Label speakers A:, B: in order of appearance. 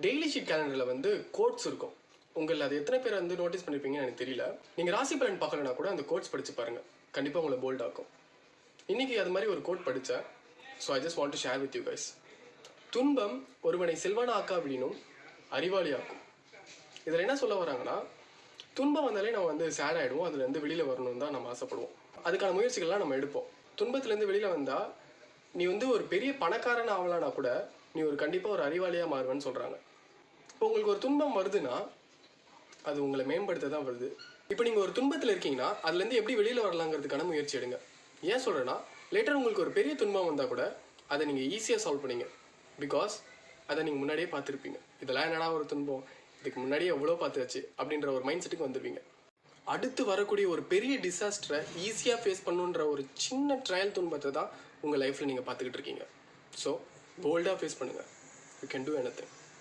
A: Daily sheet கேலண்டரில் வந்து quotes இருக்கும். உங்களை அது எத்தனை பேர் வந்து நோட்டீஸ் பண்ணியிருப்பீங்கன்னு எனக்கு தெரியல. நீங்கள் ராசி பலன் பார்க்கலனா கூட அந்த கோட்ஸ் படித்து பாருங்கள், கண்டிப்பாக உங்களை போல்ட் ஆக்கும். இன்றைக்கி அது மாதிரி ஒரு கோட் படித்தேன். So I just want to share with you guys. துன்பம் ஒருவனை செல்வான ஆக்காவிடினும் அறிவாளி ஆக்கும். இதில் என்ன சொல்ல வராங்கன்னா, துன்பம் வந்தாலே நம்ம வந்து சேட் ஆகிடுவோம், அதுலேருந்து வெளியில் வரணும்னு தான் நம்ம ஆசைப்படுவோம். அதுக்கான முயற்சிகள்லாம் நம்ம எடுப்போம். துன்பத்துலேருந்து வெளியில் வந்தால் நீ வந்து ஒரு பெரிய பணக்காரன் ஆகலான்னா கூட நீ கண்டிப்பாக ஒரு அறிவாளியாக மாறுவேன்னு சொல்கிறாங்க. இப்போ உங்களுக்கு ஒரு துன்பம் வருதுன்னா அது உங்களை மேம்படுத்த தான் வருது. இப்போ நீங்கள் ஒரு துன்பத்தில் இருக்கீங்கன்னா அதுலேருந்து எப்படி வெளியில் வரலாங்கிறதுக்கான முயற்சி எடுங்க. ஏன் சொல்கிறேன்னா, லேட்டர் உங்களுக்கு ஒரு பெரிய துன்பம் வந்தால் கூட அதை நீங்கள் ஈஸியாக சால்வ் பண்ணிங்க. பிகாஸ் அதை நீங்கள் முன்னாடியே பார்த்துருப்பீங்க. இதெல்லாம் என்னடா ஒரு துன்பம், இதுக்கு முன்னாடியே எவ்வளோ பார்த்துச்சு அப்படின்ற ஒரு மைண்ட் செட்டுக்கு வந்துடுவீங்க. அடுத்து வரக்கூடிய ஒரு பெரிய டிசாஸ்டரை ஈஸியாக ஃபேஸ் பண்ணுன்ற ஒரு சின்ன ட்ரையல் துன்பத்தை தான் உங்கள் லைஃப்பில் நீங்கள் பார்த்துக்கிட்டு இருக்கீங்க. ஸோ போல்டாக ஃபேஸ் பண்ணுங்கள். You can do anything.